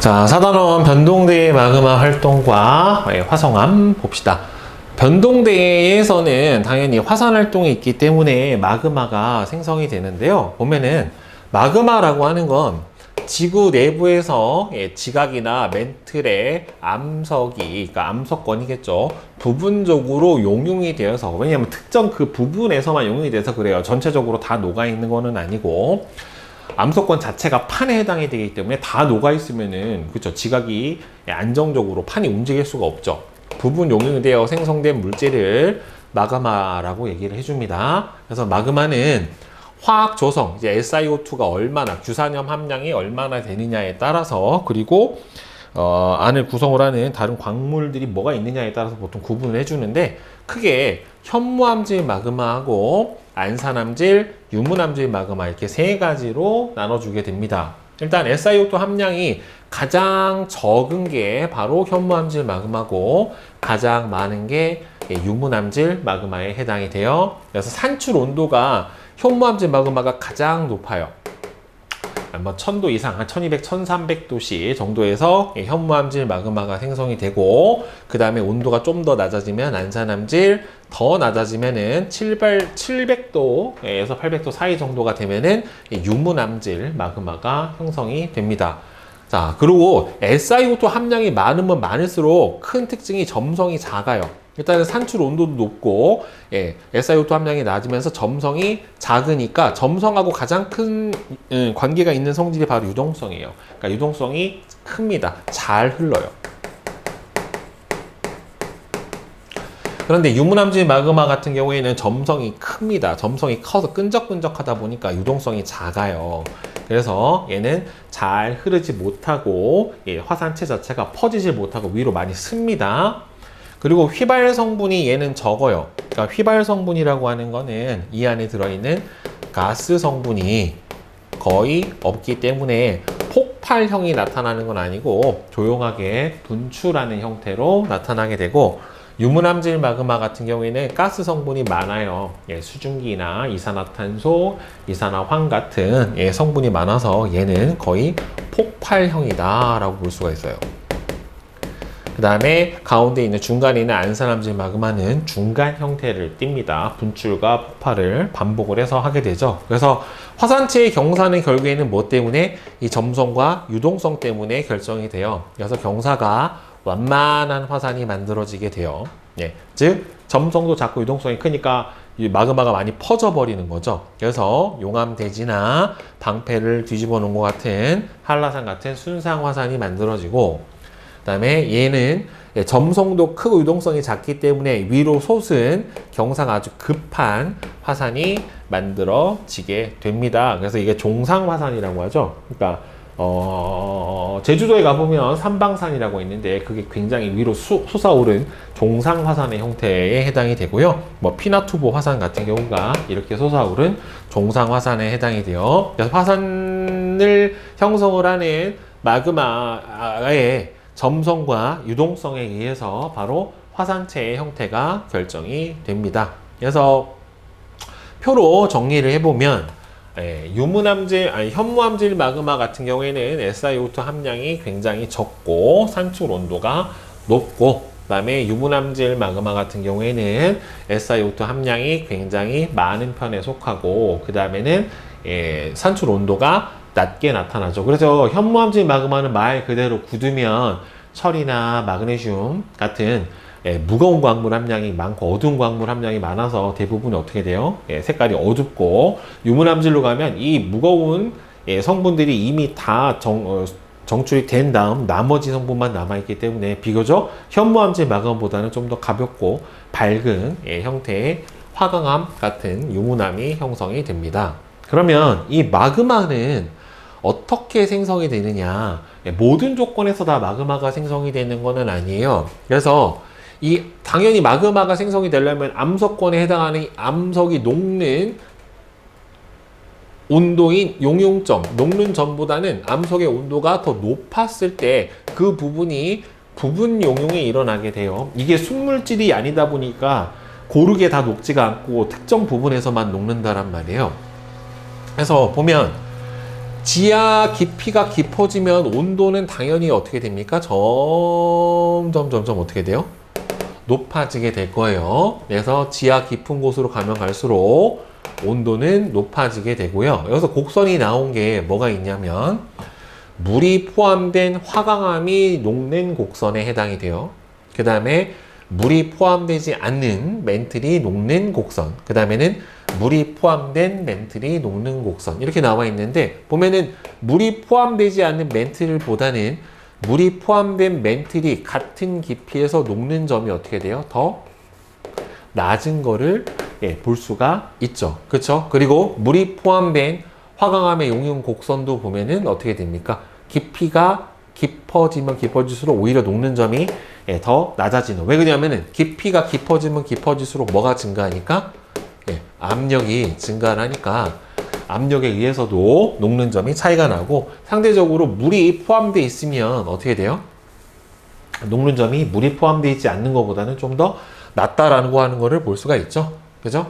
자, 4단원 변동대의 마그마 활동과 화성암 봅시다. 변동대에서는 당연히 화산 활동이 있기 때문에 마그마가 생성이 되는데요. 보면은 마그마라고 하는 건 지구 내부에서 지각이나 멘틀의 암석이, 그러니까 암석권이겠죠. 부분적으로 용융이 되어서, 왜냐하면 특정 그 부분에서만 용융이 돼서 그래요. 전체적으로 다 녹아 있는 거는 아니고. 암석권 자체가 판에 해당이 되기 때문에 다 녹아 있으면은, 그쵸, 지각이 안정적으로 판이 움직일 수가 없죠. 부분 용융되어 생성된 물질을 마그마라고 얘기를 해줍니다. 그래서 마그마는 화학 조성, 이제 SiO2가 얼마나, 규산염 함량이 얼마나 되느냐에 따라서, 그리고 안을 구성을 하는 다른 광물들이 뭐가 있느냐에 따라서 보통 구분을 해주는데, 크게 현무암질 마그마하고 안산암질, 유문암질 마그마, 이렇게 세 가지로 나눠주게 됩니다. 일단 SiO2 함량이 가장 적은 게 바로 현무암질 마그마고, 가장 많은 게 유문암질 마그마에 해당이 돼요. 그래서 산출 온도가 현무암질 마그마가 가장 높아요. 뭐 1000도 이상, 한 1200, 1300도씨 정도에서 현무암질 마그마가 생성이 되고, 그 다음에 온도가 좀 더 낮아지면 안산암질, 더 낮아지면은 700도에서 800도 사이 정도가 되면은 유문암질 마그마가 형성이 됩니다. 자, 그리고 SiO2 함량이 많으면 많을수록 큰 특징이 점성이 작아요. 일단은 산출 온도도 높고, SiO2 함량이 낮으면서 점성이 작으니까 점성하고 가장 큰 관계가 있는 성질이 바로 유동성이에요. 그러니까 유동성이 큽니다. 잘 흘러요. 그런데 유문암질 마그마 같은 경우에는 점성이 큽니다. 점성이 커서 끈적끈적하다 보니까 유동성이 작아요. 그래서 얘는 잘 흐르지 못하고, 화산체 자체가 퍼지질 못하고 위로 많이 씁니다. 그리고 휘발 성분이 얘는 적어요. 그러니까 휘발 성분이라고 하는 거는 이 안에 들어있는 가스 성분이 거의 없기 때문에 폭발형이 나타나는 건 아니고 조용하게 분출하는 형태로 나타나게 되고, 유문암질 마그마 같은 경우에는 가스 성분이 많아요. 수증기나 이산화탄소, 이산화황 같은 성분이 많아서 얘는 거의 폭발형이다 라고 볼 수가 있어요. 그 다음에 가운데 있는 중간에 있는 안산암질 마그마는 중간 형태를 띱니다. 분출과 폭발을 반복을 해서 하게 되죠. 그래서 화산체의 경사는 결국에는 뭐 때문에? 이 점성과 유동성 때문에 결정이 돼요. 그래서 경사가 완만한 화산이 만들어지게 돼요. 즉 점성도 작고 유동성이 크니까 이 마그마가 많이 퍼져 버리는 거죠. 그래서 용암대지나 방패를 뒤집어 놓은 것 같은 한라산 같은 순상 화산이 만들어지고, 그 다음에 얘는 점성도 크고 유동성이 작기 때문에 위로 솟은 경사가 아주 급한 화산이 만들어지게 됩니다. 그래서 이게 종상화산이라고 하죠. 그러니까 제주도에 가보면 삼방산이라고 있는데 그게 굉장히 위로 솟아오른 종상화산의 형태에 해당이 되고요. 뭐 피나투보 화산 같은 경우가 이렇게 솟아오른 종상화산에 해당이 돼요. 그래서 화산을 형성을 하는 마그마의 점성과 유동성에 의해서 바로 화산체의 형태가 결정이 됩니다. 그래서 표로 정리를 해보면, 현무암질 마그마 같은 경우에는 SiO2 함량이 굉장히 적고 산출 온도가 높고, 그 다음에 유문암질 마그마 같은 경우에는 SiO2 함량이 굉장히 많은 편에 속하고, 그 다음에는 산출 온도가 낮게 나타나죠. 그래서 현무암질 마그마는 말 그대로 굳으면 철이나 마그네슘 같은 무거운 광물 함량이 많고 어두운 광물 함량이 많아서 대부분이 어떻게 돼요? 색깔이 어둡고, 유문암질로 가면 이 무거운 성분들이 이미 다 정출이 된 다음 나머지 성분만 남아있기 때문에 비교적 현무암질 마그마보다는 좀 더 가볍고 밝은 형태의 화강암 같은 유문암이 형성이 됩니다. 그러면 이 마그마는 어떻게 생성이 되느냐? 모든 조건에서 다 마그마가 생성이 되는 것은 아니에요. 그래서 당연히 마그마가 생성이 되려면 암석권에 해당하는 암석이 녹는 온도인 용융점, 녹는 점보다는 암석의 온도가 더 높았을 때 그 부분이 부분 용융이 일어나게 돼요. 이게 순물질이 아니다 보니까 고르게 다 녹지가 않고 특정 부분에서만 녹는다란 말이에요. 그래서 보면 지하 깊이가 깊어지면 온도는 당연히 어떻게 됩니까? 점점 어떻게 돼요? 높아지게 될 거예요. 그래서 지하 깊은 곳으로 가면 갈수록 온도는 높아지게 되고요. 여기서 곡선이 나온 게 뭐가 있냐면 물이 포함된 화강암이 녹는 곡선에 해당이 돼요. 그 다음에 물이 포함되지 않는 멘틀이 녹는 곡선, 그 다음에는 물이 포함된 멘틀이 녹는 곡선, 이렇게 나와 있는데 보면은 물이 포함되지 않는 멘틀보다는 물이 포함된 멘틀이 같은 깊이에서 녹는 점이 어떻게 돼요? 더 낮은 거를 볼 수가 있죠. 그렇죠? 그리고 물이 포함된 화강암의 용융 곡선도 보면은 어떻게 됩니까? 깊이가 깊어지면 깊어질수록 오히려 녹는 점이 더 낮아지는. 왜 그러냐면은 깊이가 깊어지면 깊어질수록 뭐가 증가하니까? 압력이 증가를 하니까 압력에 의해서도 녹는 점이 차이가 나고, 상대적으로 물이 포함되어 있으면 어떻게 돼요? 녹는 점이 물이 포함되어 있지 않는 것보다는 좀 더 낮다라는 거 하는 거를 볼 수가 있죠. 그죠?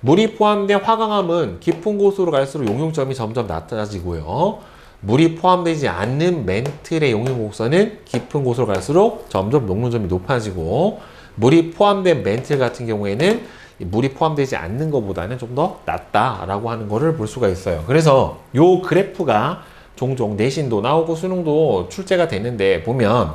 물이 포함된 화강암은 깊은 곳으로 갈수록 용융점이 점점 낮아지고요. 물이 포함되지 않는 멘틀의 용융 곡선은 깊은 곳으로 갈수록 점점 녹는 점이 높아지고, 물이 포함된 멘틀 같은 경우에는 물이 포함되지 않는 것보다는 좀 더 낮다라고 하는 거를 볼 수가 있어요. 그래서 요 그래프가 종종 내신도 나오고 수능도 출제가 되는데, 보면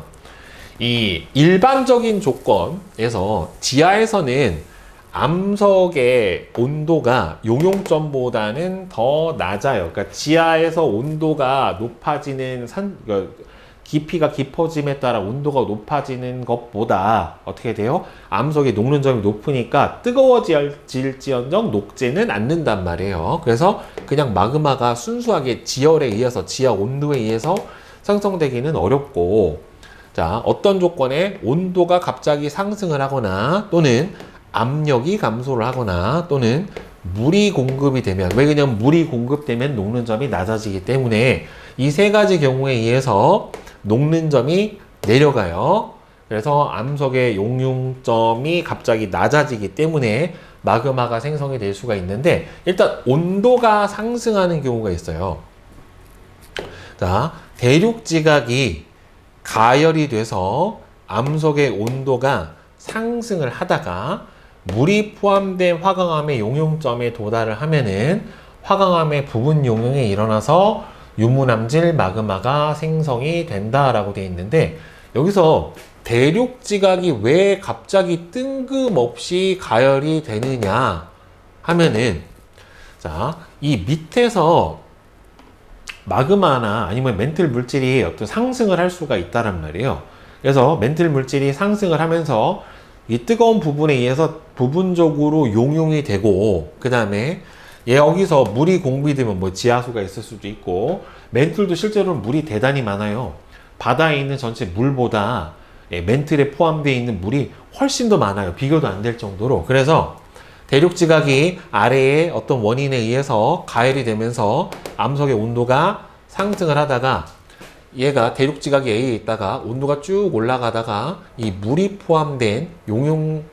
이 일반적인 조건에서 지하에서는 암석의 온도가 용용점보다는 더 낮아요. 그러니까 지하에서 온도가 높아지는 깊이가 깊어짐에 따라 온도가 높아지는 것보다 어떻게 돼요? 암석의 녹는 점이 높으니까 뜨거워질지언정 녹지는 않는단 말이에요. 그래서 그냥 마그마가 순수하게 지열에 의해서, 지하 온도에 의해서 생성되기는 어렵고, 자, 어떤 조건에 온도가 갑자기 상승을 하거나 또는 압력이 감소를 하거나 또는 물이 공급이 되면, 왜 그냥 물이 공급되면 녹는 점이 낮아지기 때문에 이 세 가지 경우에 의해서 녹는 점이 내려가요. 그래서 암석의 용융점이 갑자기 낮아지기 때문에 마그마가 생성이 될 수가 있는데, 일단 온도가 상승하는 경우가 있어요. 자, 대륙지각이 가열이 돼서 암석의 온도가 상승을 하다가 물이 포함된 화강암의 용융점에 도달을 하면은 화강암의 부분 용융이 일어나서 유무남질 마그마가 생성이 된다라고 되어 있는데, 여기서 대륙지각이 왜 갑자기 뜬금없이 가열이 되느냐 하면은, 자, 이 밑에서 마그마나 아니면 멘틀 물질이 어떤 상승을 할 수가 있다란 말이에요. 그래서 멘틀 물질이 상승을 하면서 이 뜨거운 부분에 의해서 부분적으로 용융이 되고, 그 다음에 여기서 물이 공급되면 뭐 지하수가 있을 수도 있고, 멘틀도 실제로는 물이 대단히 많아요. 바다에 있는 전체 물보다 멘틀에 포함되어 있는 물이 훨씬 더 많아요. 비교도 안 될 정도로. 그래서 대륙지각이 아래에 어떤 원인에 의해서 가열이 되면서 암석의 온도가 상승을 하다가, 얘가 대륙지각이 A에 있다가 온도가 쭉 올라가다가 이 물이 포함된 용융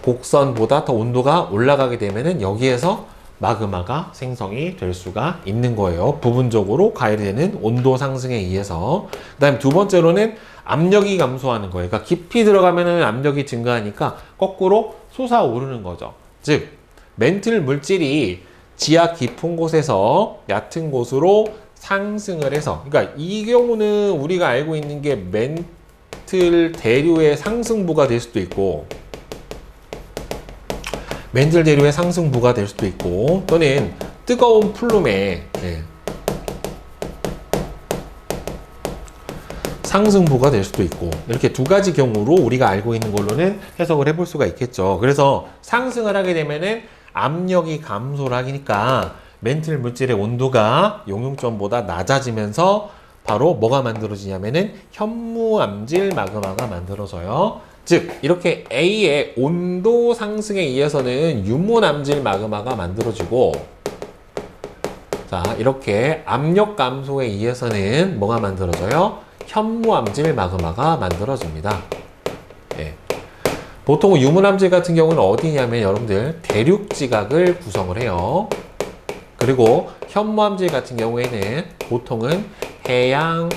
곡선보다 더 온도가 올라가게 되면은 여기에서 마그마가 생성이 될 수가 있는 거예요. 부분적으로 가열이 되는 온도 상승에 의해서. 그 다음에 두 번째로는 압력이 감소하는 거예요. 그러니까 깊이 들어가면은 압력이 증가하니까 거꾸로 솟아오르는 거죠. 즉, 멘틀 물질이 지하 깊은 곳에서 얕은 곳으로 상승을 해서, 그러니까 이 경우는 우리가 알고 있는 게 멘틀 대류의 상승부가 될 수도 있고, 멘틀 대류의 상승부가 될 수도 있고, 또는 뜨거운 플룸의 상승부가 될 수도 있고, 이렇게 두 가지 경우로 우리가 알고 있는 걸로는 해석을 해볼 수가 있겠죠. 그래서 상승을 하게 되면은 압력이 감소를 하니까 멘틀 물질의 온도가 용융점보다 낮아지면서 바로 뭐가 만들어지냐면은 현무암질 마그마가 만들어져요. 즉, 이렇게 A의 온도 상승에 의해서는 유무암질 마그마가 만들어지고, 자, 이렇게 압력 감소에 의해서는 뭐가 만들어져요? 현무암질 마그마가 만들어집니다. 예. 보통 유무암질 같은 경우는 어디냐면 여러분들 대륙지각을 구성을 해요. 그리고 현무암질 같은 경우에는 보통은 해양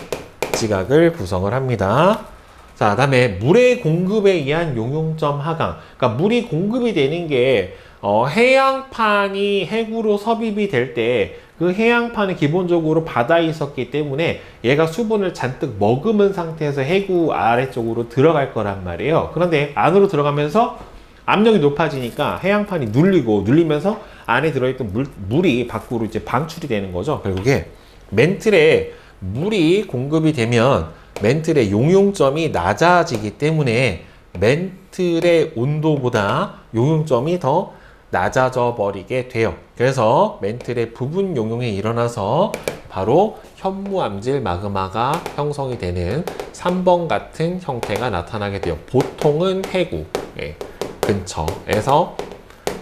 지각을 구성을 합니다. 자, 다음에 물의 공급에 의한 용융점 하강. 그러니까 물이 공급이 되는 게 해양판이 해구로 섭입이 될 때 그 해양판은 기본적으로 바다에 있었기 때문에 얘가 수분을 잔뜩 머금은 상태에서 해구 아래쪽으로 들어갈 거란 말이에요. 그런데 안으로 들어가면서 압력이 높아지니까 해양판이 눌리면서 안에 들어있던 물이 밖으로 이제 방출이 되는 거죠. 결국에 멘틀에 물이 공급이 되면 멘틀의 용융점이 낮아지기 때문에 멘틀의 온도보다 용융점이 더 낮아져 버리게 돼요. 그래서 멘틀의 부분 용융이 일어나서 바로 현무암질 마그마가 형성이 되는 3번 같은 형태가 나타나게 돼요. 보통은 해구 근처에서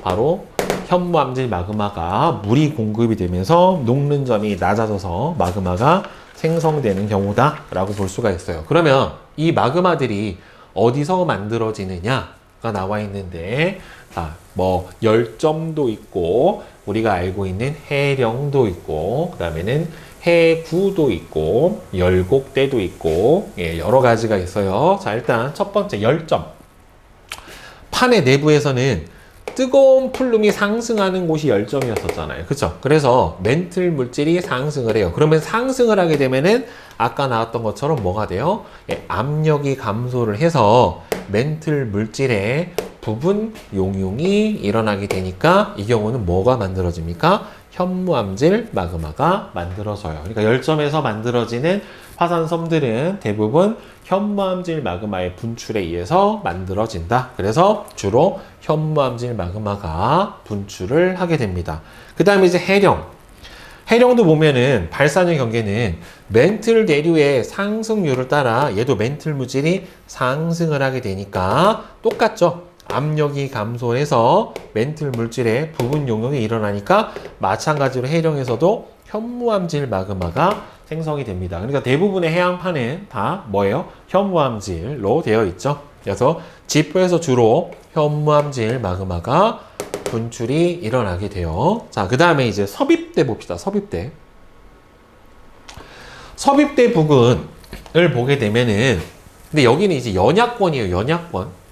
바로 현무암질 마그마가 물이 공급이 되면서 녹는 점이 낮아져서 마그마가 생성되는 경우다 라고 볼 수가 있어요. 그러면 이 마그마들이 어디서 만들어지느냐가 나와 있는데 뭐 열점도 있고 우리가 알고 있는 해령도 있고 그 다음에는 해구도 있고 열곡대도 있고 여러 가지가 있어요. 자, 일단 첫 번째 열점. 판의 내부에서는 뜨거운 플룸이 상승하는 곳이 열점이었었잖아요. 그쵸? 그래서 멘틀 물질이 상승을 해요. 그러면 상승을 하게 되면은 아까 나왔던 것처럼 뭐가 돼요? 압력이 감소를 해서 멘틀 물질의 부분 용융이 일어나게 되니까 이 경우는 뭐가 만들어집니까? 현무암질 마그마가 만들어져요. 그러니까 열점에서 만들어지는 화산섬들은 대부분 현무암질 마그마의 분출에 의해서 만들어진다. 그래서 주로 현무암질 마그마가 분출을 하게 됩니다. 그 다음에 이제 해령. 해령도 보면은 발산의 경계는 멘틀 대류의 상승률을 따라 얘도 멘틀 물질이 상승을 하게 되니까 똑같죠. 압력이 감소해서 멘틀 물질의 부분 용융이 일어나니까 마찬가지로 해령에서도 현무암질 마그마가 생성이 됩니다. 그러니까 대부분의 해양판은 다 뭐예요? 현무암질로 되어 있죠. 그래서 지표에서 주로 현무암질 마그마가 분출이 일어나게 돼요. 자, 그 다음에 이제 섭입대 봅시다. 섭입대. 섭입대 부근을 보게 되면은 근데 여기는 이제 연약권이에요. 연약권.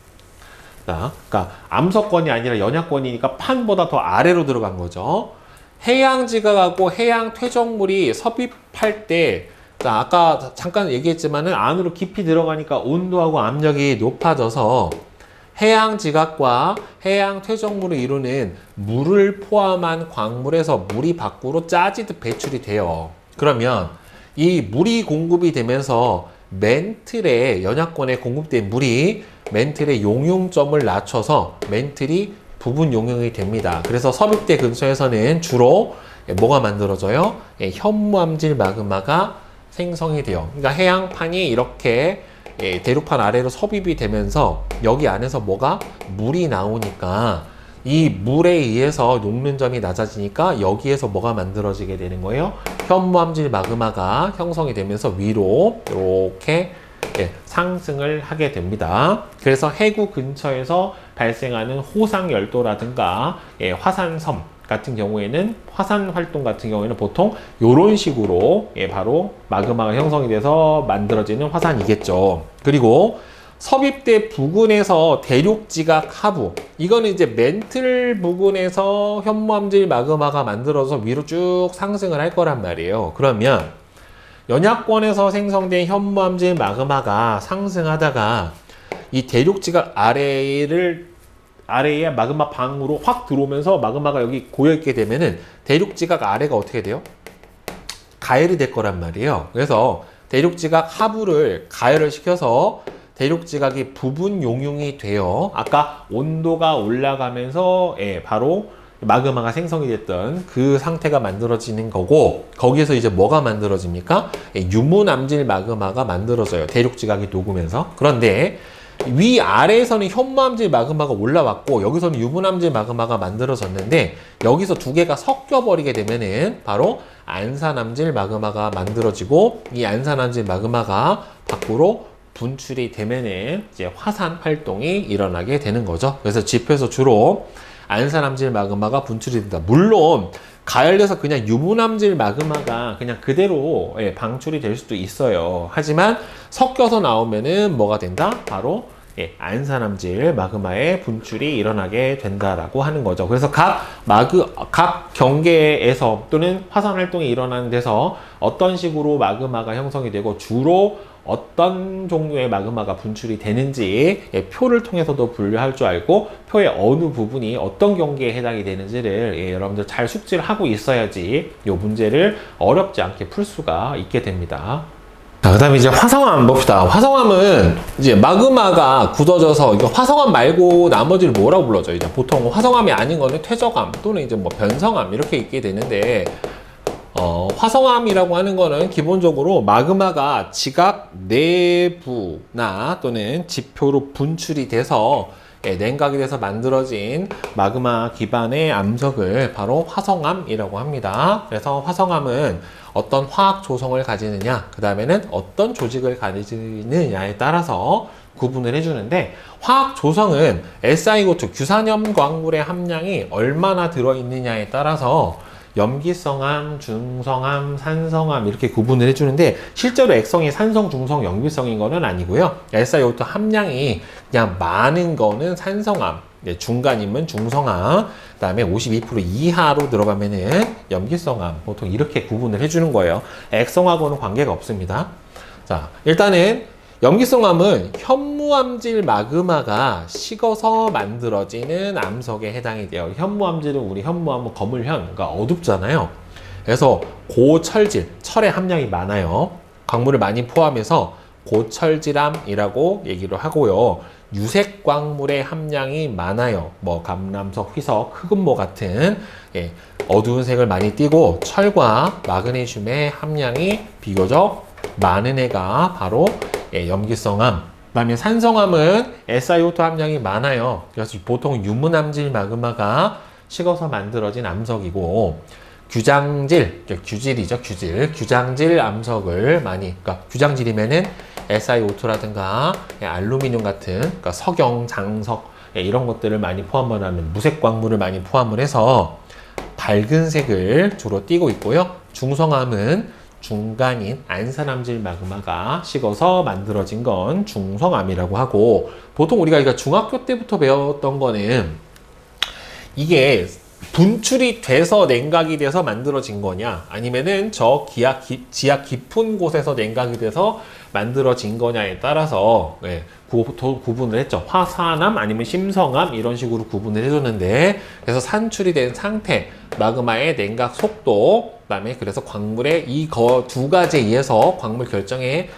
자, 그러니까 암석권이 아니라 연약권이니까 판보다 더 아래로 들어간 거죠. 해양 지각하고 해양 퇴적물이 섭입할 때, 자, 아까 잠깐 얘기했지만은 안으로 깊이 들어가니까 온도하고 압력이 높아져서 해양 지각과 해양 퇴적물을 이루는 물을 포함한 광물에서 물이 밖으로 짜지듯 배출이 돼요. 그러면 이 물이 공급이 되면서 멘틀의 연약권에 공급된 물이 멘틀의 용융점을 낮춰서 멘틀이 부분 용융이 됩니다. 그래서 섭입대 근처에서는 주로 뭐가 만들어져요? 현무암질 마그마가 생성이 돼요. 그러니까 해양판이 이렇게 대륙판 아래로 섭입이 되면서 여기 안에서 뭐가 물이 나오니까 이 물에 의해서 녹는 점이 낮아지니까 여기에서 뭐가 만들어지게 되는 거예요? 현무암질 마그마가 형성이 되면서 위로 이렇게 상승을 하게 됩니다. 그래서 해구 근처에서 발생하는 호상열도라든가 화산섬 같은 경우에는 화산 활동 같은 경우에는 보통 이런 식으로 바로 마그마가 형성이 돼서 만들어지는 화산이겠죠. 그리고 섭입대 부근에서 대륙지각 하부, 이거는 이제 멘틀 부근에서 현무암질 마그마가 만들어서 위로 쭉 상승을 할 거란 말이에요. 그러면 연약권에서 생성된 현무암질 마그마가 상승하다가 이 대륙지각 아래에 마그마 방으로 확 들어오면서 마그마가 여기 고여있게 되면은 대륙지각 아래가 어떻게 돼요? 가열이 될 거란 말이에요. 그래서 대륙지각 하부를 가열을 시켜서 대륙지각이 부분 용융이 돼요. 아까 온도가 올라가면서 바로 마그마가 생성이 됐던 그 상태가 만들어지는 거고, 거기에서 이제 뭐가 만들어집니까? 유문암질 마그마가 만들어져요. 대륙지각이 녹으면서. 그런데 위아래에서는 현무암질 마그마가 올라왔고 여기서는 유문암질 마그마가 만들어졌는데 여기서 두 개가 섞여버리게 되면은 바로 안산암질 마그마가 만들어지고 이 안산암질 마그마가 밖으로 분출이 되면은 이제 화산 활동이 일어나게 되는 거죠. 그래서 지표에서 주로 안산암질 마그마가 분출이 된다. 물론 가열돼서 그냥 유문암질 마그마가 그냥 그대로 방출이 될 수도 있어요. 하지만 섞여서 나오면은 뭐가 된다? 바로 안산암질 마그마의 분출이 일어나게 된다라고 하는 거죠. 그래서 각 경계에서 또는 화산 활동이 일어나는 데서 어떤 식으로 마그마가 형성이 되고 주로 어떤 종류의 마그마가 분출이 되는지 표를 통해서도 분류할 줄 알고 표의 어느 부분이 어떤 경계에 해당이 되는지를 여러분들 잘 숙지를 하고 있어야지 이 문제를 어렵지 않게 풀 수가 있게 됩니다. 자, 그 다음에 이제 화성암 봅시다. 화성암은 이제 마그마가 굳어져서, 이거 화성암 말고 나머지를 뭐라고 불러죠? 이제 보통 화성암이 아닌 거는 퇴적암 또는 이제 뭐 변성암 이렇게 있게 되는데, 화성암이라고 하는 거는 기본적으로 마그마가 지각 내부나 또는 지표로 분출이 돼서 냉각이 돼서 만들어진 마그마 기반의 암석을 바로 화성암이라고 합니다. 그래서 화성암은 어떤 화학 조성을 가지느냐, 그 다음에는 어떤 조직을 가지느냐에 따라서 구분을 해주는데, 화학 조성은 SiO2 규산염 광물의 함량이 얼마나 들어있느냐에 따라서 염기성암, 중성암, 산성암 이렇게 구분을 해주는데, 실제로 액성이 산성, 중성, 염기성인 거는 아니고요. SiO2 함량이 그냥 많은 거는 산성암, 중간이면 중성암, 그 다음에 52% 이하로 들어가면은 염기성암, 보통 이렇게 구분을 해주는 거예요. 액성하고는 관계가 없습니다. 자, 일단은 염기성암은 현무암질 마그마가 식어서 만들어지는 암석에 해당이 돼요. 현무암질은 우리 현무암은 거물현, 그러니까 어둡잖아요. 그래서 고철질, 철의 함량이 많아요. 광물을 많이 포함해서 고철질암이라고 얘기를 하고요. 유색 광물의 함량이 많아요. 뭐 감람석, 휘석, 흑음모 같은 어두운 색을 많이 띠고, 철과 마그네슘의 함량이 비교적 많은 애가 바로 염기성암. 그 다음에 산성암은 SiO2 함량이 많아요. 그래서 보통 유문암질 마그마가 식어서 만들어진 암석이고, 규장질, 규질이죠, 규장질 암석을 많이, 그러니까 규장질이면은 SiO2라든가 알루미늄 같은, 그러니까 석영, 장석 이런 것들을 많이 포함을 하는 무색 광물을 많이 포함을 해서 밝은 색을 주로 띠고 있고요. 중성암은 중간인 안산암질 마그마가 식어서 만들어진 건 중성암이라고 하고, 보통 우리가 중학교 때부터 배웠던 거는 이게 분출이 돼서 냉각이 돼서 만들어진 거냐, 아니면은 저 지하 깊은 곳에서 냉각이 돼서 만들어진 거냐에 따라서 구분을 했죠. 화산암 아니면 심성암 이런 식으로 구분을 해줬는데, 그래서 산출이 된 상태, 마그마의 냉각 속도, 그다음에 그래서 광물의 이 두 가지에 의해서 광물 결정의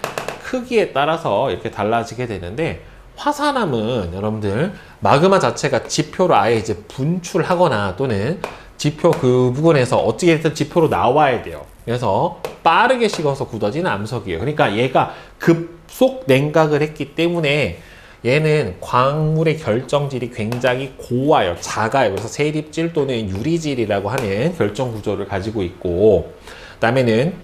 크기에 따라서 이렇게 달라지게 되는데, 화산암은 여러분들 마그마 자체가 지표로 아예 이제 분출하거나 또는 지표 그 부분에서 어찌됐든 지표로 나와야 돼요. 그래서 빠르게 식어서 굳어진 암석이에요. 그러니까 얘가 급속 냉각을 했기 때문에 얘는 광물의 결정질이 굉장히 고와요. 작아요. 그래서 세립질 또는 유리질이라고 하는 결정 구조를 가지고 있고, 그 다음에는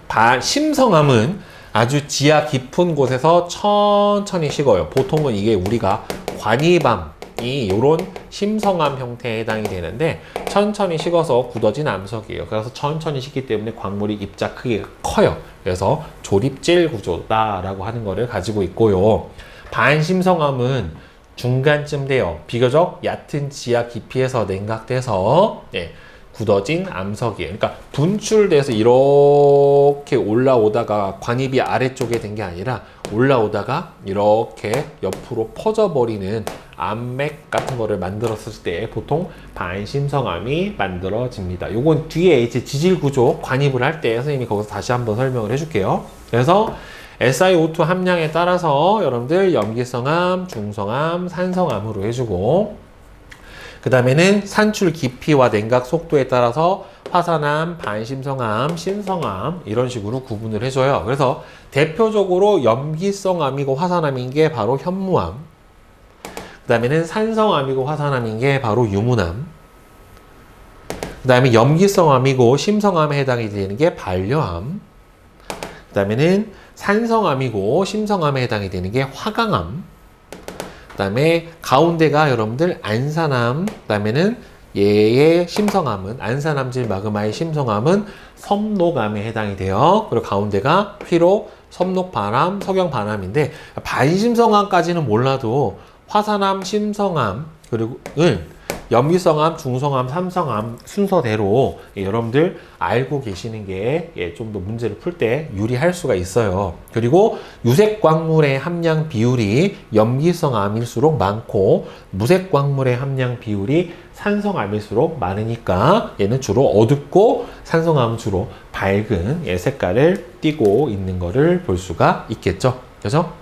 심성암은 아주 지하 깊은 곳에서 천천히 식어요. 보통은 이게 우리가 관이밤이 이런 심성암 형태에 해당이 되는데, 천천히 식어서 굳어진 암석이에요. 그래서 천천히 식기 때문에 광물이 입자 크기가 커요. 그래서 조립질 구조다라고 하는 거를 가지고 있고요. 반심성암은 중간쯤 돼요. 비교적 얕은 지하 깊이에서 냉각돼서 굳어진 암석이에요. 그러니까 분출돼서 이렇게 올라오다가 관입이 아래쪽에 된 게 아니라 올라오다가 이렇게 옆으로 퍼져버리는 암맥 같은 거를 만들었을 때 보통 반심성암이 만들어집니다. 요건 뒤에 이제 지질 구조 관입을 할 때 선생님이 거기서 다시 한번 설명을 해줄게요. 그래서 SiO2 함량에 따라서 여러분들 염기성암, 중성암, 산성암으로 해주고, 그 다음에는 산출 깊이와 냉각 속도에 따라서 화산암, 반심성암, 심성암 이런 식으로 구분을 해줘요. 그래서 대표적으로 염기성암이고 화산암인 게 바로 현무암, 그 다음에는 산성암이고 화산암인 게 바로 유문암, 그 다음에 염기성암이고 심성암에 해당이 되는 게 반려암, 그 다음에는 산성암이고 심성암에 해당이 되는 게 화강암, 그 다음에 가운데가 여러분들 안산암, 그 다음에는 얘의 심성암은 안산암질 마그마의 심성암은 섭록암에 해당이 돼요. 그리고 가운데가 휘로, 섭록반암, 석영반암인데 반심성암까지는 몰라도 화산암, 심성암 그리고 염기성암, 중성암, 삼성암 순서대로 여러분들 알고 계시는 게 좀 더 문제를 풀 때 유리할 수가 있어요. 그리고 유색광물의 함량 비율이 염기성암일수록 많고 무색광물의 함량 비율이 산성암일수록 많으니까 얘는 주로 어둡고 산성암은 주로 밝은 색깔을 띠고 있는 것을 볼 수가 있겠죠. 그죠?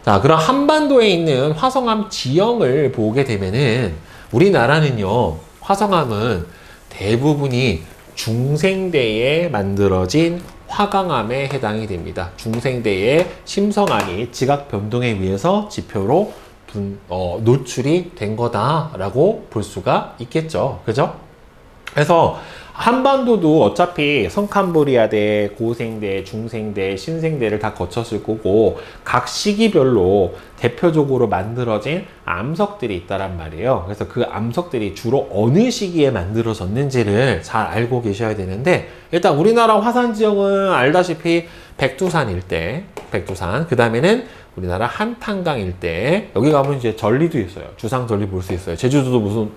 자, 그럼 한반도에 있는 화성암 지형을 보게 되면은 우리나라는요, 화성암은 대부분이 중생대에 만들어진 화강암에 해당이 됩니다. 중생대의 심성암이 지각 변동에 의해서 지표로 노출이 된 거다라고 볼 수가 있겠죠. 그죠? 그래서 한반도도 어차피 성캄브리아대, 고생대, 중생대, 신생대를 다 거쳤을 거고 각 시기별로 대표적으로 만들어진 암석들이 있다란 말이에요. 그래서 그 암석들이 주로 어느 시기에 만들어졌는지를 잘 알고 계셔야 되는데 일단 우리나라 화산 지형은 알다시피 백두산 일대, 백두산 그 다음에는 우리나라 한탄강 일대 여기 가면 이제 전리도 있어요. 주상 전리 볼 수 있어요. 제주도도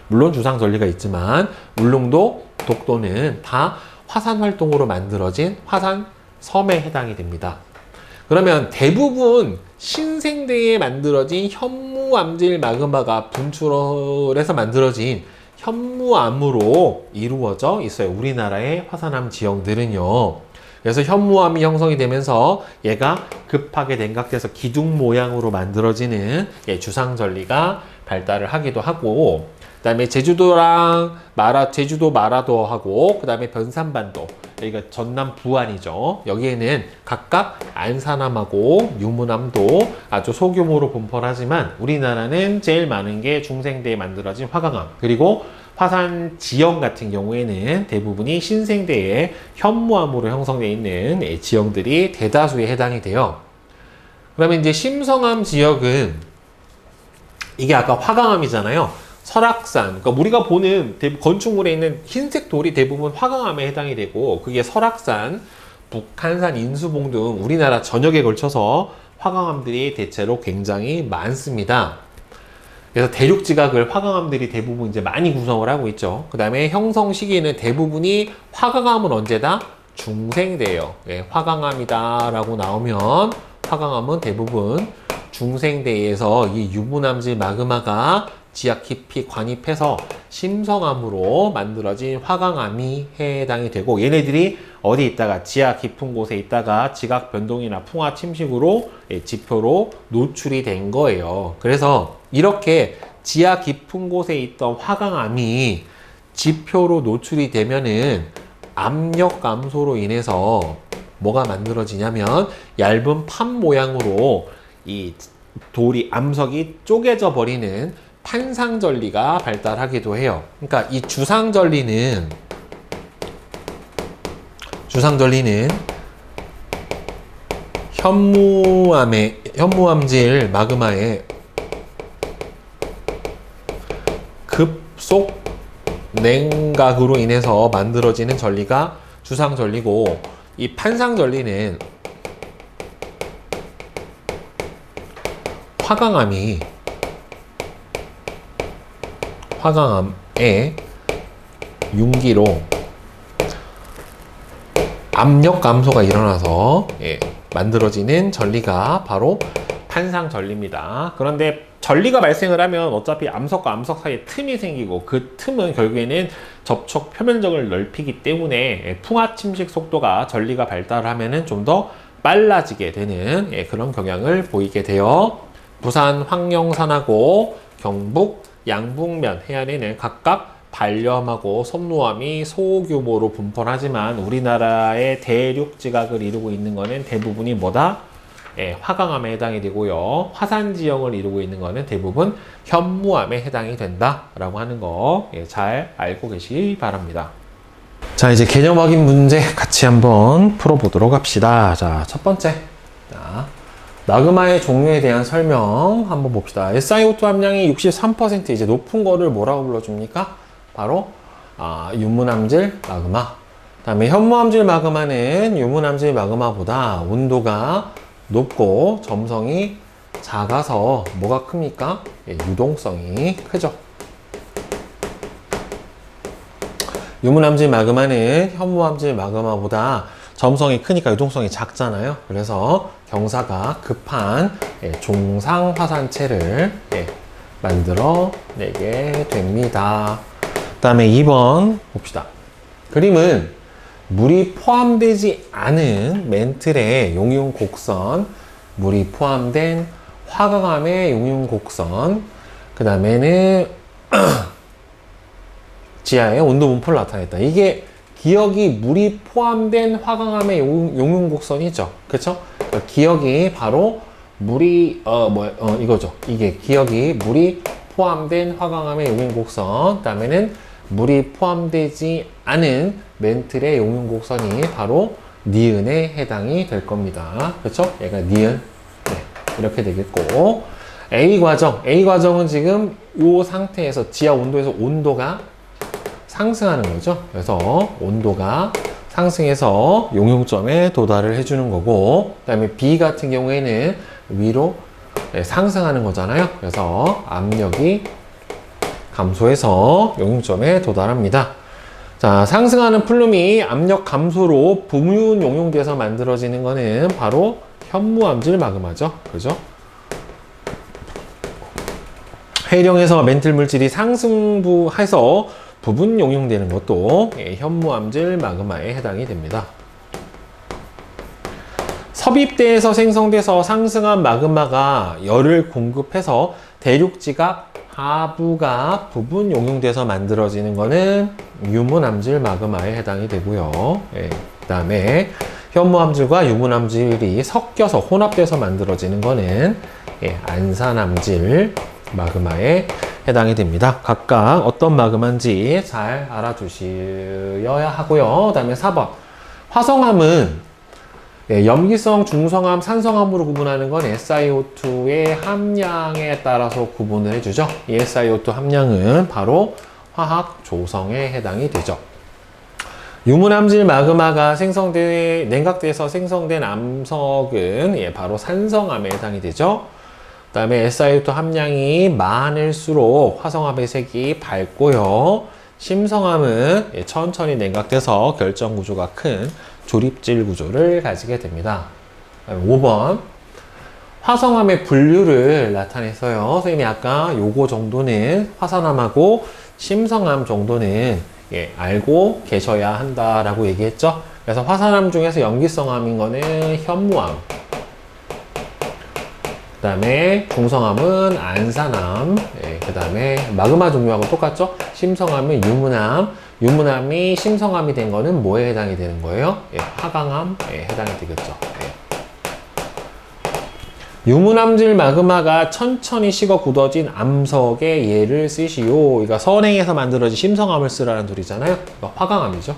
물론 주상 전리가 있지만 울릉도, 독도는 다 화산 활동으로 만들어진 화산 섬에 해당이 됩니다. 그러면 대부분 신생대에 만들어진 현무암질 마그마가 분출해서 만들어진 현무암으로 이루어져 있어요. 우리나라의 화산암 지형들은요. 그래서 현무암이 형성이 되면서 얘가 급하게 냉각돼서 기둥 모양으로 만들어지는 주상전리가 발달을 하기도 하고 그 다음에 제주도 마라도하고 그 다음에 변산반도 여기가 전남 부안이죠. 여기에는 각각 안산암하고 유문암도 아주 소규모로 분포하지만 우리나라는 제일 많은 게 중생대에 만들어진 화강암 그리고 화산 지형 같은 경우에는 대부분이 신생대의 현무암으로 형성되어 있는 지형들이 대다수에 해당이 돼요. 그러면 이제 심성암 지역은 이게 아까 화강암이잖아요. 설악산, 그러니까 우리가 보는 건축물에 있는 흰색 돌이 대부분 화강암에 해당이 되고 그게 설악산, 북한산, 인수봉 등 우리나라 전역에 걸쳐서 화강암들이 대체로 굉장히 많습니다. 그래서 대륙지각을 화강암들이 대부분 이제 많이 구성을 하고 있죠. 그 다음에 형성 시기는 대부분이 화강암은 언제다? 중생대예요. 화강암이다 라고 나오면 화강암은 대부분 중생대에서 이 유문암질 마그마가 지하 깊이 관입해서 심성암으로 만들어진 화강암이 해당이 되고 얘네들이 어디 있다가 지하 깊은 곳에 있다가 지각 변동이나 풍화 침식으로 지표로 노출이 된 거예요. 그래서 이렇게 지하 깊은 곳에 있던 화강암이 지표로 노출이 되면은 압력 감소로 인해서 뭐가 만들어지냐면 얇은 판 모양으로 이 돌이 암석이 쪼개져 버리는 판상전리가 발달하기도 해요. 그러니까 이 주상전리는 현무암질 마그마의 급속 냉각으로 인해서 만들어지는 전리가 주상전리고 이 판상전리는 화강암의 융기로 압력 감소가 일어나서 만들어지는 전리가 바로 판상전리입니다. 그런데 전리가 발생을 하면 어차피 암석과 암석 사이에 틈이 생기고 그 틈은 결국에는 접촉 표면적을 넓히기 때문에 풍화 침식 속도가 전리가 발달하면은 좀 더 빨라지게 되는 그런 경향을 보이게 돼요. 부산 황령산하고 경북 양북면 해안에는 각각 반려암하고 섭로암이 소규모로 분포하지만 우리나라의 대륙 지각을 이루고 있는 것은 대부분이 뭐다? 화강암에 해당이 되고요. 화산 지형을 이루고 있는 것은 대부분 현무암에 해당이 된다라고 하는 거 잘 알고 계시기 바랍니다. 자, 이제 개념 확인 문제 같이 한번 풀어보도록 합시다. 자, 첫 번째. 자, 마그마의 종류에 대한 설명 한번 봅시다. SiO2 함량이 63% 이제 높은 거를 뭐라고 불러줍니까? 바로 유문암질 마그마. 그다음에 현무암질 마그마는 유문암질 마그마보다 온도가 높고 점성이 작아서 뭐가 큽니까? 유동성이 크죠. 유문암질 마그마는 현무암질 마그마보다 점성이 크니까 유동성이 작잖아요. 그래서 경사가 급한 종상 화산체를 만들어내게 됩니다. 그 다음에 2번 봅시다. 그림은 물이 포함되지 않은 멘틀의 용융 곡선, 물이 포함된 화강암의 용융 곡선, 그 다음에는 지하의 온도 분포를 나타냈다. 이게 기억이 물이 포함된 화강암의 용융 곡선이죠. 그쵸? 기억이 바로 물이 이거죠. 이게 기억이 물이 포함된 화강암의 용융 곡선, 그 다음에는 물이 포함되지 않은 멘틀의 용융 곡선이 바로 니은에 해당이 될 겁니다. 그쵸? 얘가 니은. 이렇게 되겠고, A 과정은 지금 이 상태에서 지하 온도에서 온도가 상승하는 거죠. 그래서 온도가 상승해서 용융점에 도달을 해주는 거고, 그 다음에 B 같은 경우에는 위로 상승하는 거잖아요. 그래서 압력이 감소해서 용융점에 도달합니다. 자, 상승하는 플룸이 압력 감소로 부문 용융돼서 만들어지는 거는 바로 현무암질 마그마죠. 그죠? 해령에서 멘틀 물질이 상승해서 부분 용융되는 것도 현무암질 마그마에 해당이 됩니다. 섭입대에서 생성돼서 상승한 마그마가 열을 공급해서 대륙지각 하부가 부분 용융돼서 만들어지는 것은 유문암질 마그마에 해당이 되고요. 그 다음에 현무암질과 유문암질이 섞여서 혼합돼서 만들어지는 것은 안산암질 마그마에 해당이 됩니다. 각각 어떤 마그마인지 잘 알아두셔야 하고요. 그 다음에 4번 화성암은 염기성, 중성암, 산성암으로 구분하는 건 SiO2의 함량에 따라서 구분을 해주죠. 이 SiO2 함량은 바로 화학 조성에 해당이 되죠. 유문암질 마그마가 냉각돼서 생성된 암석은 바로 산성암에 해당이 되죠. 그 다음에 SiO2 함량이 많을수록 화성암의 색이 밝고요. 심성암은 천천히 냉각돼서 결정 구조가 큰 조립질 구조를 가지게 됩니다. 5번 화성암의 분류를 나타냈어요. 선생님이 아까 요거 정도는 화산암하고 심성암 정도는 알고 계셔야 한다라고 얘기했죠. 그래서 화산암 중에서 염기성암인 거는 현무암, 그 다음에 중성암은 안산암, 그 다음에 마그마 종류하고 똑같죠? 심성암은 유문암, 유문암이 심성암이 된 거는 뭐에 해당이 되는 거예요? 화강암에 해당이 되겠죠. 유문암질 마그마가 천천히 식어 굳어진 암석의 예를 쓰시오. 그러니까 선행에서 만들어진 심성암을 쓰라는 소리잖아요. 화강암이죠.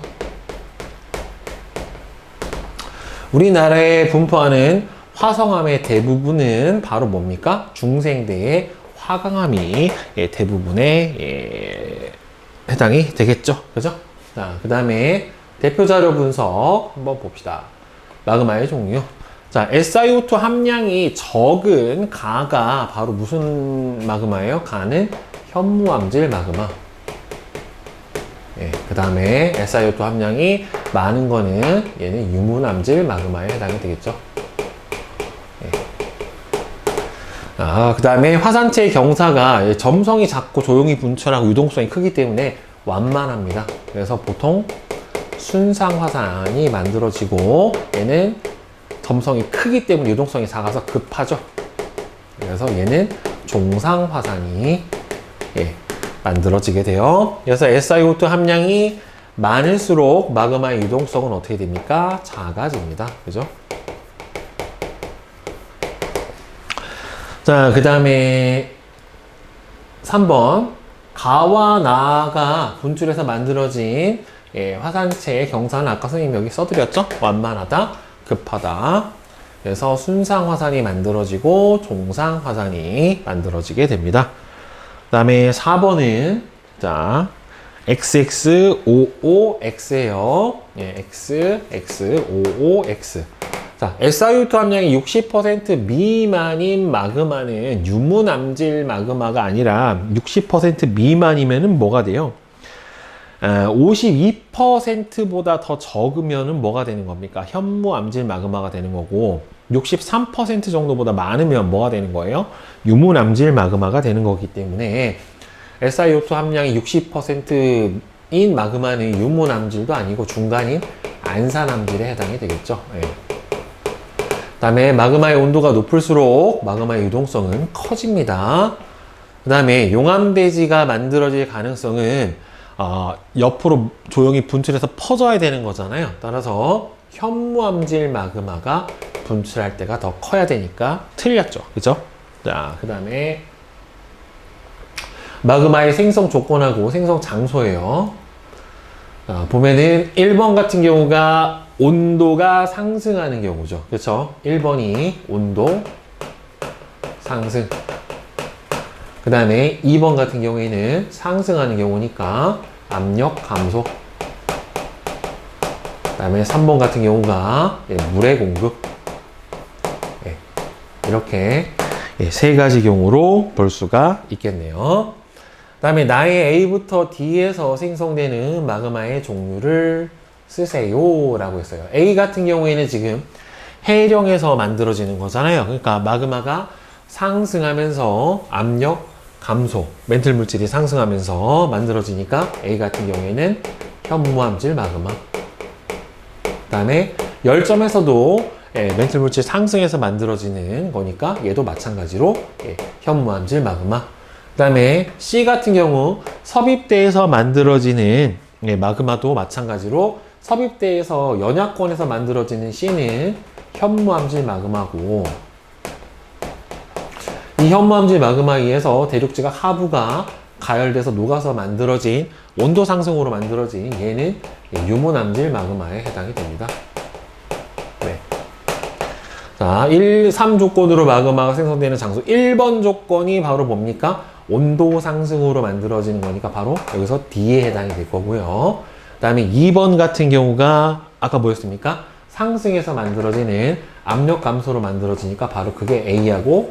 우리나라에 분포하는 화성암의 대부분은 바로 뭡니까? 중생대의 화강암이 대부분에 해당이 되겠죠. 그죠? 자, 그 다음에 대표 자료 분석 한번 봅시다. 마그마의 종류. 자, SiO2 함량이 적은 가가 바로 무슨 마그마예요? 가는 현무암질 마그마. 그 다음에 SiO2 함량이 많은 거는 얘는 유문암질 마그마에 해당이 되겠죠. 그 다음에 화산체의 경사가 점성이 작고 조용히 분출하고 유동성이 크기 때문에 완만합니다. 그래서 보통 순상 화산이 만들어지고 얘는 점성이 크기 때문에 유동성이 작아서 급하죠. 그래서 얘는 종상 화산이 만들어지게 돼요. 그래서 SiO2 함량이 많을수록 마그마의 유동성은 어떻게 됩니까? 작아집니다. 그죠? 자, 그 다음에 3번 가와 나가 분출해서 만들어진 화산체의 경사는 아까 선생님이 여기 써드렸죠? 완만하다, 급하다. 그래서 순상 화산이 만들어지고 종상 화산이 만들어지게 됩니다. 그 다음에 4번은 자 XXOOX예요. 예, XXOOX. 자, SiO2 함량이 60% 미만인 마그마는 유무남질 마그마가 아니라 60% 미만이면은 뭐가 돼요? 52%보다 더 적으면은 뭐가 되는 겁니까? 현무암질 마그마가 되는 거고 63% 정도보다 많으면 뭐가 되는 거예요? 유무남질 마그마가 되는 거기 때문에 SiO2 함량이 60%인 마그마는 유무남질도 아니고 중간인 안산암질에 해당이 되겠죠. 예. 그 다음에 마그마의 온도가 높을수록 마그마의 유동성은 커집니다. 그 다음에 용암대지가 만들어질 가능성은 옆으로 조용히 분출해서 퍼져야 되는 거잖아요. 따라서 현무암질 마그마가 분출할 때가 더 커야 되니까 틀렸죠. 그죠? 자, 그 다음에 마그마의 생성 조건하고 생성 장소예요. 보면은 1번 같은 경우가 온도가 상승하는 경우죠. 그렇죠? 1번이 온도 상승. 그 다음에 2번 같은 경우에는 상승하는 경우니까 압력 감소. 그 다음에 3번 같은 경우가 물의 공급. 이렇게 세 가지 경우로 볼 수가 있겠네요. 그 다음에 나의 A부터 D에서 생성되는 마그마의 종류를 쓰세요 라고 했어요. A 같은 경우에는 지금 해령에서 만들어지는 거잖아요. 그러니까 마그마가 상승하면서 압력 감소, 멘틀 물질이 상승하면서 만들어지니까 A 같은 경우에는 현무암질 마그마. 그 다음에 열점에서도 멘틀 물질 상승해서 만들어지는 거니까 얘도 마찬가지로 현무암질 마그마. 그 다음에 C 같은 경우 섭입대에서 만들어지는 마그마도 마찬가지로 섭입대에서 연약권에서 만들어지는 C는 현무암질 마그마고, 이 현무암질 마그마에 의해서 대륙지각 하부가 가열돼서 녹아서 만들어진 온도 상승으로 만들어진 얘는 유무암질 마그마에 해당이 됩니다. 네. 자, 1, 3 조건으로 마그마가 생성되는 장소 1번 조건이 바로 뭡니까? 온도 상승으로 만들어지는 거니까 바로 여기서 D에 해당이 될 거고요. 그 다음에 2번 같은 경우가 아까 뭐였습니까? 상승해서 만들어지는 압력 감소로 만들어지니까 바로 그게 A하고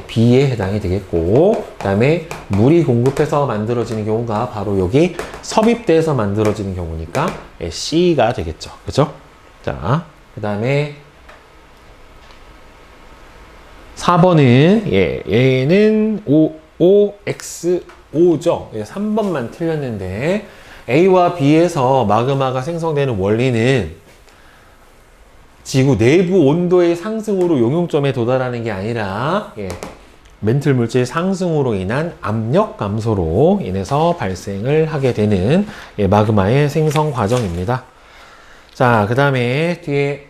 B에 해당이 되겠고, 그 다음에 물이 공급해서 만들어지는 경우가 바로 여기 섭입대에서 만들어지는 경우니까 C가 되겠죠. 그죠? 자, 그 다음에 4번은 얘는 OXO죠. 3번만 틀렸는데 A와 B에서 마그마가 생성되는 원리는 지구 내부 온도의 상승으로 용융점에 도달하는 게 아니라 멘틀 물질 상승으로 인한 압력 감소로 인해서 발생을 하게 되는 마그마의 생성 과정입니다. 자, 그 다음에 뒤에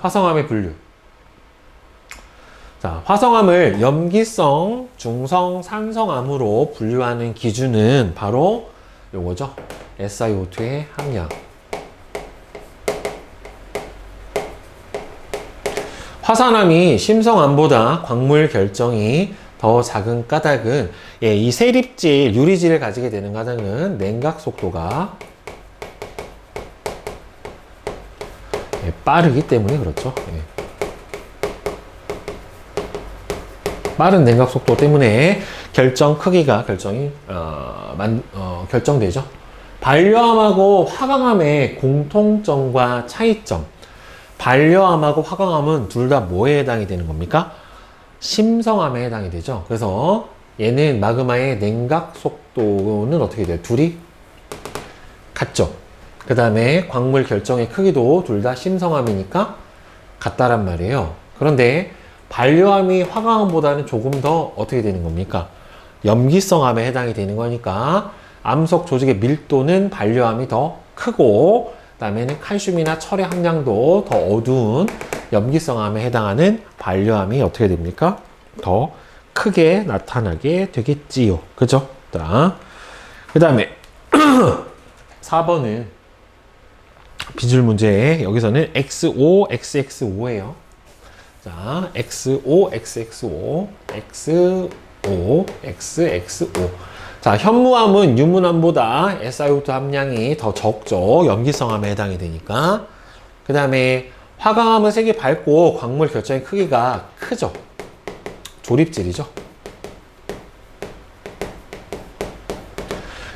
화성암의 분류. 자, 화성암을 염기성, 중성, 산성암으로 분류하는 기준은 바로 요거죠. SiO2의 함량. 화산암이 심성암보다 광물 결정이 더 작은 까닭은 이 세립질, 유리질을 가지게 되는 까닭은 냉각 속도가 빠르기 때문에 그렇죠. 빠른 냉각 속도 때문에 결정 크기가 결정되죠. 반려암하고 화강암의 공통점과 차이점. 반려암하고 화강암은 둘 다 뭐에 해당이 되는 겁니까? 심성암에 해당이 되죠. 그래서 얘는 마그마의 냉각 속도는 어떻게 돼요? 둘이 같죠. 그 다음에 광물 결정의 크기도 둘 다 심성암이니까 같다란 말이에요. 그런데 반려암이 화강암보다는 조금 더 어떻게 되는 겁니까? 염기성암에 해당이 되는 거니까 암석 조직의 밀도는 반려암이 더 크고, 그 다음에는 칼슘이나 철의 함량도 더 어두운 염기성암에 해당하는 반려암이 어떻게 됩니까? 더 크게 나타나게 되겠지요. 그죠? 자, 그 다음에 4번은 빚을 문제 여기서는 XO, XX5예요. 자, XO, XX5, XO, XX5. 자, 현무암은 유문암보다 SiO2 함량이 더 적죠. 염기성암에 해당이 되니까. 그 다음에 화강암은 색이 밝고 광물 결정의 크기가 크죠. 조립질이죠.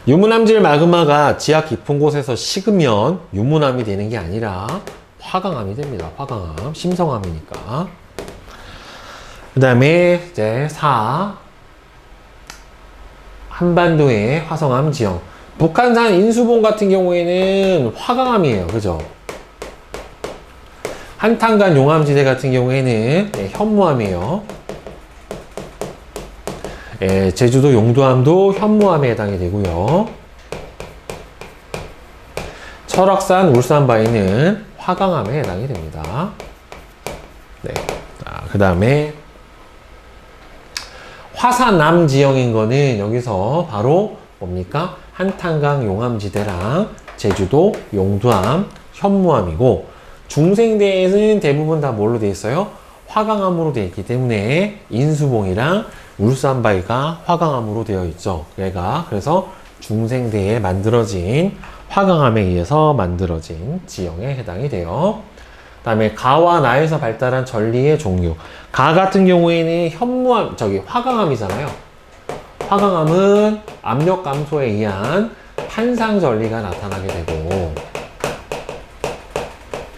유문암질 마그마가 지하 깊은 곳에서 식으면 유문암이 되는 게 아니라 화강암이 됩니다. 화강암, 심성암이니까. 그 다음에 이제 4. 한반도의 화성암 지형. 북한산 인수봉 같은 경우에는 화강암이에요. 그죠? 한탄간 용암지대 같은 경우에는 현무암이에요. 제주도 용두암도 현무암에 해당이 되고요. 철학산 울산바위는 화강암에 해당이 됩니다. 네. 그 다음에 화산암 지형인 거는 여기서 바로 뭡니까? 한탄강 용암지대랑 제주도 용두암, 현무암이고, 중생대에는 대부분 다 뭘로 되어 있어요? 화강암으로 되어 있기 때문에 인수봉이랑 울산바위가 화강암으로 되어 있죠. 얘가 그래서 중생대에 만들어진 화강암에 의해서 만들어진 지형에 해당이 돼요. 그 다음에 가와 나에서 발달한 전리의 종류. 가 같은 경우에는 현무암, 화강암이잖아요. 화강암은 압력 감소에 의한 탄상 전리가 나타나게 되고,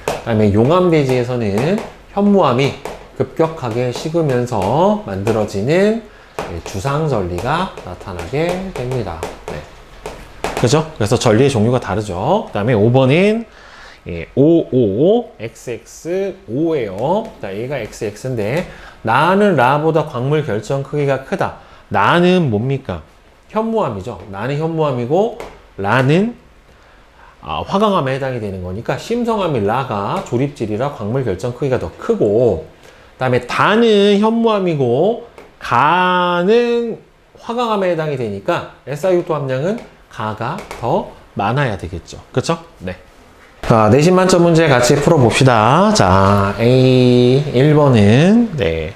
그 다음에 용암대지에서는 현무암이 급격하게 식으면서 만들어지는 주상전리가 나타나게 됩니다. 네. 그죠? 그래서 전리의 종류가 다르죠. 그 다음에 5번은 OO, XXO예요. 자, 얘가 XX인데, 나는 라보다 광물 결정 크기가 크다. 나는 뭡니까? 현무암이죠. 나는 현무암이고, 라는 화강암에 해당이 되는 거니까, 심성암이 라가 조립질이라 광물 결정 크기가 더 크고, 그 다음에 다는 현무암이고, 가는 화강암에 해당이 되니까, SiO2 함량은 가가 더 많아야 되겠죠. 그쵸? 네. 자, 내신 만점 문제 같이 풀어봅시다. 자, A 1번은, 네.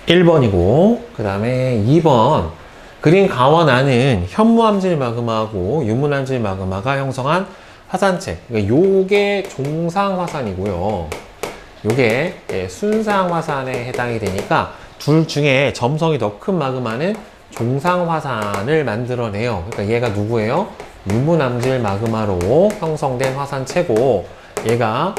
1번이고, 그 다음에 2번. 그린 가와 나는 현무암질 마그마하고 유문암질 마그마가 형성한 화산체. 그러니까 요게 종상화산이고요. 요게 순상화산에 해당이 되니까 둘 중에 점성이 더 큰 마그마는 종상화산을 만들어내요. 그러니까 얘가 누구예요? 유문암질 마그마로 형성된 화산체고, 얘가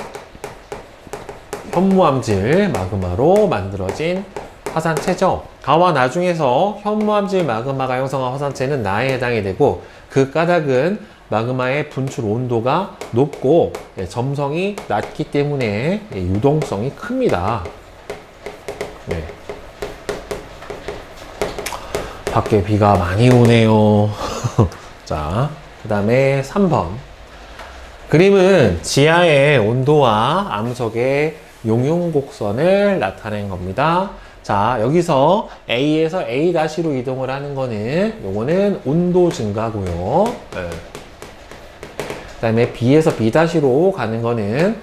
현무암질 마그마로 만들어진 화산체죠. 가와 나 중에서 현무암질 마그마가 형성한 화산체는 나에 해당이 되고, 그 까닭은 마그마의 분출 온도가 높고 점성이 낮기 때문에 유동성이 큽니다. 네. 밖에 비가 많이 오네요. 자, 그 다음에 3번. 그림은 지하의 온도와 암석의 용융곡선을 나타낸 겁니다. 자, 여기서 A에서 A-로 이동을 하는 거는, 요거는 온도 증가고요. 네. 그 다음에 B에서 B-로 가는 거는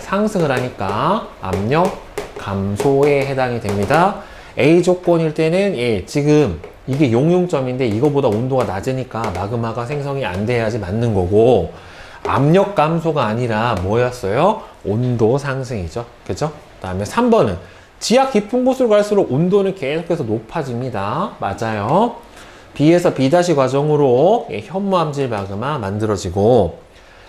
상승을 하니까 압력 감소에 해당이 됩니다. A 조건일 때는 지금 이게 용융점인데 이거보다 온도가 낮으니까 마그마가 생성이 안 돼야지 맞는 거고, 압력 감소가 아니라 뭐였어요? 온도 상승이죠. 그죠? 그 다음에 3번은 지하 깊은 곳으로 갈수록 온도는 계속해서 높아집니다. 맞아요. B에서 B- 과정으로 현무암질 마그마 만들어지고,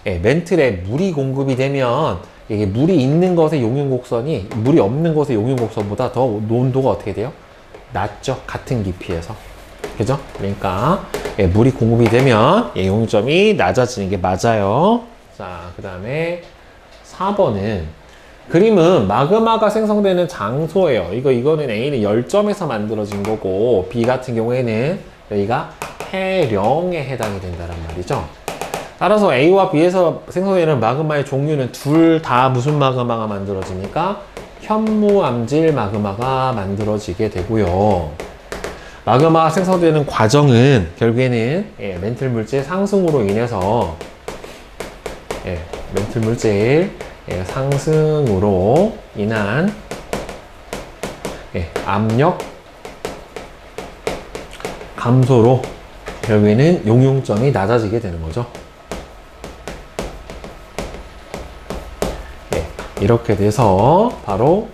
멘틀에 물이 공급이 되면 이게 물이 있는 것의 용융곡선이 물이 없는 곳의 용융곡선보다 더 온도가 어떻게 돼요? 낮죠. 같은 깊이에서. 그죠? 그러니까 물이 공급이 되면 용융점이 낮아지는 게 맞아요. 자, 그 다음에 4번은 그림은 마그마가 생성되는 장소예요. 이거는 A는 열점에서 만들어진 거고, B 같은 경우에는 여기가 해령에 해당이 된다는 말이죠. 따라서 A와 B에서 생성되는 마그마의 종류는 둘 다 무슨 마그마가 만들어지니까 현무암질 마그마가 만들어지게 되고요. 마그마가 생성되는 과정은 결국에는 멘틀 물질 상승으로 인해서 멘틀 물질 상승으로 인한 압력 감소로 결국에는 용융점이 낮아지게 되는 거죠. 이렇게 돼서 바로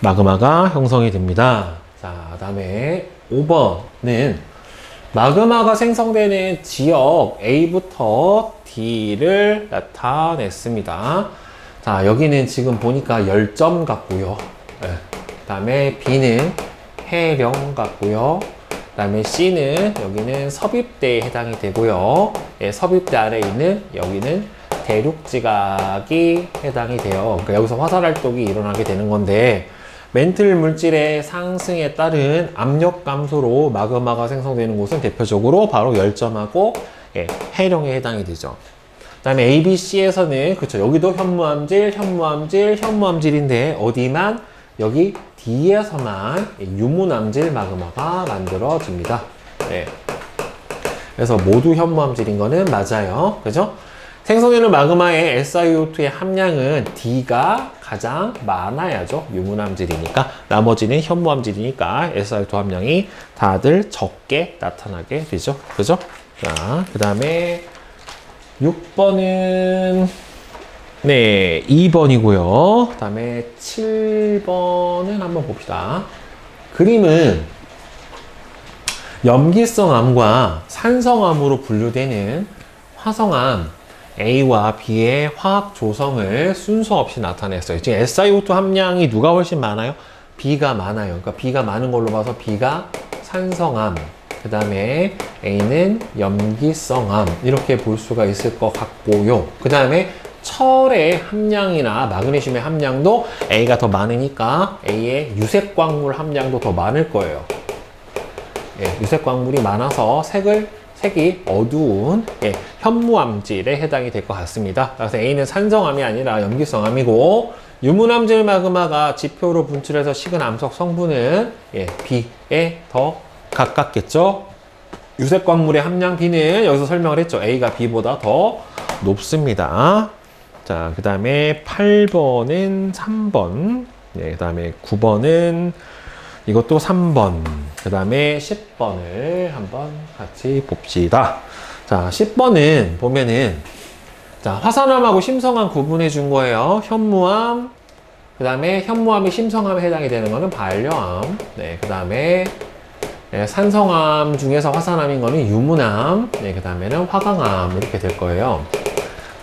마그마가 형성이 됩니다. 자, 다음에 5번은 마그마가 생성되는 지역 A부터 D를 나타냈습니다. 자, 여기는 지금 보니까 열점 같고요. 그 다음에 B는 해령 같고요. 그 다음에 C는 여기는 섭입대에 해당이 되고요. 섭입대 아래에 있는 여기는 대륙지각이 해당이 돼요. 그러니까 여기서 화산활동이 일어나게 되는 건데, 멘틀 물질의 상승에 따른 압력 감소로 마그마가 생성되는 곳은 대표적으로 바로 열점하고 해령에 해당이 되죠. 그 다음에 A, B, C에서는 그쵸, 여기도 현무암질, 현무암질, 현무암질인데 어디만? 여기 D에서만 유문암질 마그마가 만들어집니다. 그래서 모두 현무암질인 거는 맞아요. 그죠? 생성되는 마그마의 SiO2의 함량은 D가 가장 많아야죠. 유문암질이니까. 나머지는 현무암질이니까 SiO2 함량이 다들 적게 나타나게 되죠. 그죠? 자, 그 다음에 6번은 2번이고요. 그 다음에 7번은 한번 봅시다. 그림은 염기성암과 산성암으로 분류되는 화성암 A와 B의 화학 조성을 순서 없이 나타냈어요. 지금 SiO2 함량이 누가 훨씬 많아요? B가 많아요. 그러니까 B가 많은 걸로 봐서 B가 산성암, 그 다음에 A는 염기성암, 이렇게 볼 수가 있을 것 같고요. 그 다음에 철의 함량이나 마그네슘의 함량도 A가 더 많으니까 A의 유색광물 함량도 더 많을 거예요. 유색광물이 많아서 색이 어두운 현무암질에 해당이 될 것 같습니다. 그래서 A는 산성암이 아니라 염기성암이고, 유문암질 마그마가 지표로 분출해서 식은 암석 성분은 B에 더 가깝겠죠. 유색광물의 함량 B는 여기서 설명을 했죠. A가 B보다 더 높습니다. 자, 그 다음에 8번은 3번, 그 다음에 9번은 이것도 3번, 그 다음에 10번을 한번 같이 봅시다. 자, 10번은 보면은, 자, 화산암하고 심성암 구분해 준 거예요. 현무암, 그 다음에 현무암이 심성암에 해당이 되는 거는 반려암, 그 다음에 산성암 중에서 화산암인 거는 유문암, 그 다음에는 화강암, 이렇게 될 거예요.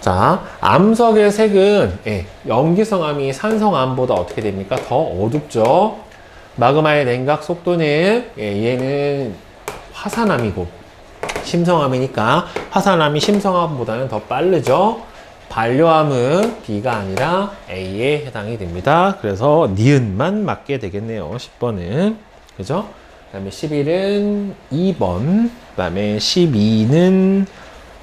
자, 암석의 색은 염기성암이 산성암보다 어떻게 됩니까? 더 어둡죠. 마그마의 냉각 속도는 얘는 화산암이고 심성암이니까 화산암이 심성암보다는 더 빠르죠. 반려암은 B가 아니라 A에 해당이 됩니다. 그래서 니은만 맞게 되겠네요. 10번은. 그죠? 그 다음에 11은 2번, 그 다음에 12는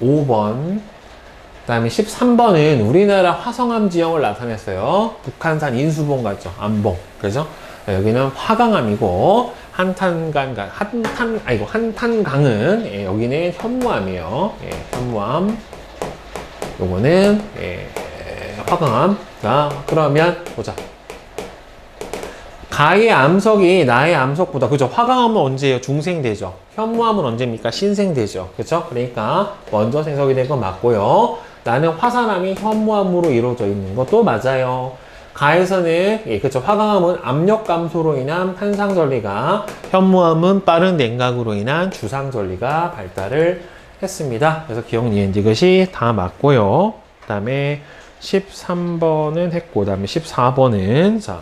5번, 그 다음에 13번은 우리나라 화성암 지형을 나타냈어요. 북한산 인수봉 같죠? 암봉. 그죠? 여기는 화강암이고, 한탄강은, 여기는 현무암이에요. 현무암. 요거는, 화강암. 자, 그러면 보자. 가의 암석이 나의 암석보다, 그죠? 화강암은 언제예요? 중생되죠. 현무암은 언제입니까? 신생되죠. 그죠? 그러니까 먼저 생성이 된 건 맞고요. 나는 화산암이 현무암으로 이루어져 있는 것도 맞아요. 가에서는, 그쵸. 화강암은 압력 감소로 인한 판상전리가, 현무암은 빠른 냉각으로 인한 주상전리가 발달을 했습니다. 그래서 기억, 니은, 디귿이 다 맞고요. 그 다음에 13번은 했고, 그 다음에 14번은, 자,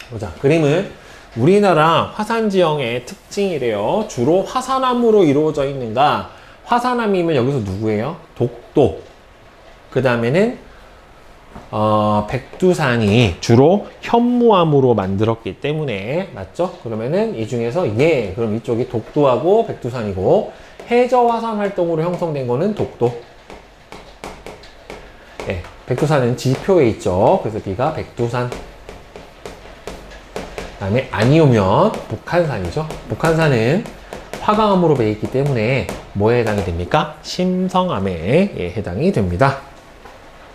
보자. 그림은 우리나라 화산지형의 특징이래요. 주로 화산암으로 이루어져 있는가? 화산암이면 여기서 누구예요? 독도. 그 다음에는 백두산이 주로 현무암으로 만들었기 때문에, 맞죠? 그러면은 이 중에서 그럼 이쪽이 독도하고 백두산이고, 해저 화산 활동으로 형성된 거는 독도. 백두산은 지표에 있죠. 그래서 B가 백두산. 그 다음에 아니오면 북한산이죠. 북한산은 화강암으로 돼 있기 때문에 뭐에 해당이 됩니까? 심성암에 해당이 됩니다.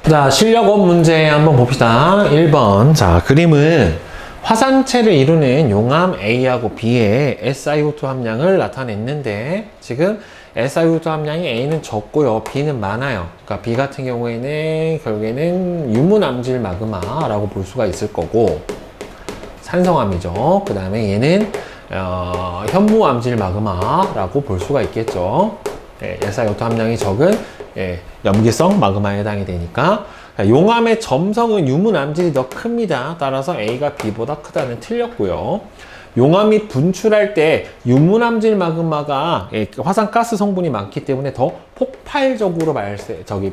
자, 실력업 문제 한번 봅시다. 1번. 자, 그림은 화산체를 이루는 용암 A하고 B의 SiO2 함량을 나타냈는데, 지금 SiO2 함량이 A는 적고요, B는 많아요. 그러니까 B 같은 경우에는 결국에는 유문암질 마그마라고 볼 수가 있을 거고, 산성암이죠. 그 다음에 얘는 현무암질 마그마라고 볼 수가 있겠죠. SiO2 함량이 적은 염기성 마그마에 해당이 되니까, 용암의 점성은 유문암질이 더 큽니다. 따라서 A가 B보다 크다는 틀렸고요. 용암이 분출할 때 유문암질 마그마가 화산가스 성분이 많기 때문에 더 폭발적으로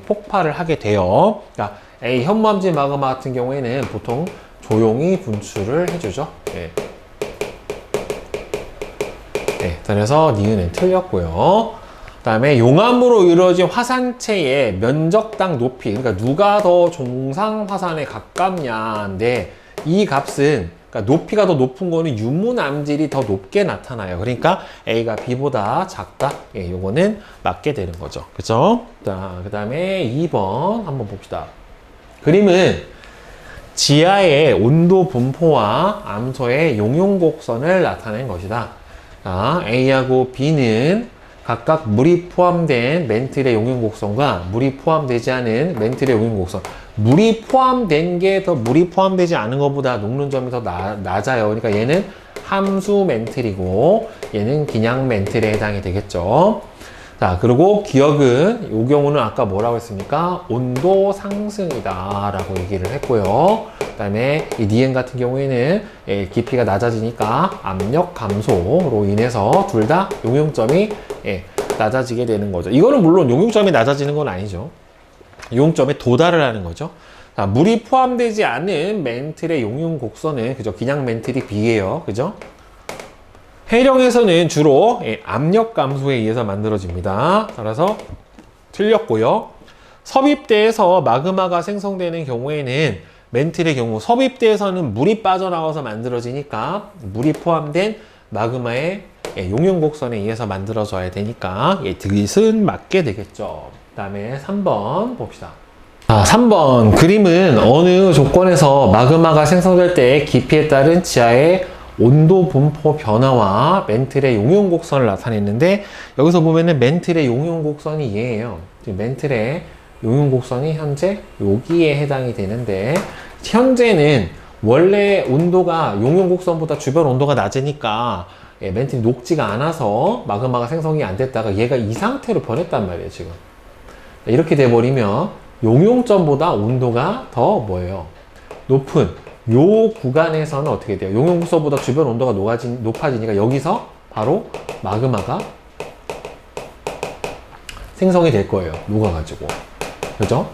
폭발을 하게 돼요. 그러니까 A 현무암질 마그마 같은 경우에는 보통 조용히 분출을 해주죠. 그래서 니은은 틀렸고요. 그 다음에 용암으로 이루어진 화산체의 면적당 높이, 그러니까 누가 더 정상 화산에 가깝냐인데, 이 값은, 그러니까 높이가 더 높은 거는 유문암질이 더 높게 나타나요. 그러니까 A가 B보다 작다. 요거는 맞게 되는 거죠. 그죠? 자, 그 다음에 2번 한번 봅시다. 그림은 지하의 온도 분포와 암소의 용융곡선을 나타낸 것이다. 자, A하고 B는 각각 물이 포함된 멘틀의 용융곡선과 물이 포함되지 않은 멘틀의 용융곡선. 물이 포함된 게 물이 포함되지 않은 것보다 녹는 점이 더 낮아요. 그러니까 얘는 함수 멘틀이고 얘는 기냥 멘틀에 해당이 되겠죠. 자, 그리고 기억은 이 경우는 아까 뭐라고 했습니까? 온도 상승이다 라고 얘기를 했고요. 그 다음에 이 니은 같은 경우에는 깊이가 낮아지니까 압력 감소로 인해서 둘 다 용융점이 낮아지게 되는 거죠. 이거는 물론 용융점이 낮아지는 건 아니죠. 용융점에 도달을 하는 거죠. 자, 물이 포함되지 않은 멘틀의 용융곡선은 그죠? 그냥 멘틀이 B예요. 그죠? 해령에서는 주로 압력 감소에 의해서 만들어집니다. 따라서 틀렸고요. 섭입대에서 마그마가 생성되는 경우에는 멘틀의 경우 섭입대에서는 물이 빠져나와서 만들어지니까 물이 포함된 마그마의 용융곡선에 의해서 만들어져야 되니까 드릿은 맞게 되겠죠. 그 다음에 3번 봅시다. 3번 그림은 어느 조건에서 마그마가 생성될 때 깊이에 따른 지하의 온도 분포 변화와 멘틀의 용융곡선을 나타냈는데, 여기서 보면은 멘틀의 용융곡선이 얘예요. 멘틀의 용융곡선이 현재 여기에 해당이 되는데, 현재는 원래 온도가 용융곡선보다 주변 온도가 낮으니까 멘틀이 녹지가 않아서 마그마가 생성이 안 됐다가 얘가 이 상태로 변했단 말이에요, 지금. 이렇게 돼버리면 용융점보다 온도가 더 뭐예요? 높은 요 구간에서는 어떻게 돼요? 용융곡선보다 주변 온도가 높아지니까 여기서 바로 마그마가 생성이 될 거예요. 녹아가지고. 그죠?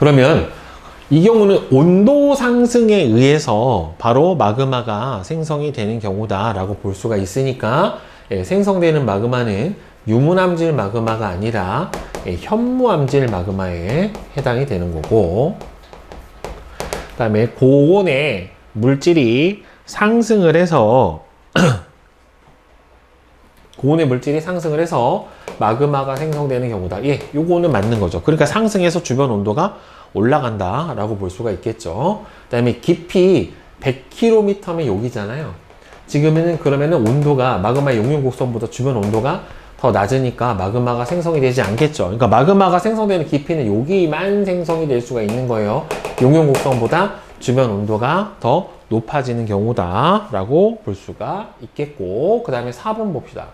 그러면 이 경우는 온도 상승에 의해서 바로 마그마가 생성이 되는 경우다라고 볼 수가 있으니까 생성되는 마그마는 유문암질 마그마가 아니라 현무암질 마그마에 해당이 되는 거고, 그 다음에 고온의 물질이 상승을 해서 고온의 물질이 상승을 해서 마그마가 생성되는 경우다. 요거는 맞는 거죠. 그러니까 상승해서 주변 온도가 올라간다 라고 볼 수가 있겠죠. 그 다음에 깊이 100km면 여기잖아요. 지금은 그러면은 온도가 마그마의 용융곡선보다 주변 온도가 더 낮으니까 마그마가 생성이 되지 않겠죠. 그러니까 마그마가 생성되는 깊이는 여기만 생성이 될 수가 있는 거예요. 용융곡선보다 주변 온도가 더 높아지는 경우다 라고 볼 수가 있겠고, 그 다음에 4번 봅시다.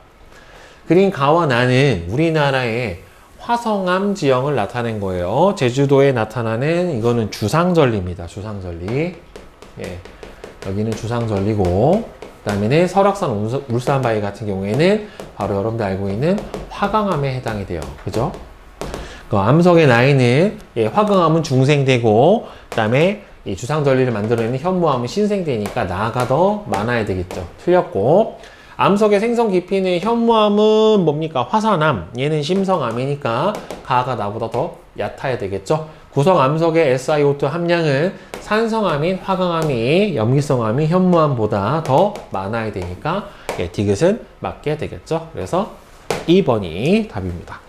그린 가와 나는 우리나라의 화성암 지형을 나타낸 거예요. 제주도에 나타나는 이거는 주상절리입니다. 주상절리. 여기는 주상절리고, 그 다음에는 설악산 울산바위 같은 경우에는 바로 여러분들 알고 있는 화강암에 해당이 돼요. 그죠? 그 암석에 나 있는 화강암은 중생되고, 그 다음에 이 주상절리를 만들어내는 현무암은 신생되니까 나가 더 많아야 되겠죠. 틀렸고, 암석의 생성 깊이는 현무암은 뭡니까? 화산암. 얘는 심성암이니까 가가 나보다 더 얕아야 되겠죠. 구성 암석의 SiO2 함량은 산성암인 화강암이 염기성암인 현무암보다 더 많아야 되니까 예, 디귿은 맞게 되겠죠. 그래서 2번이 답입니다.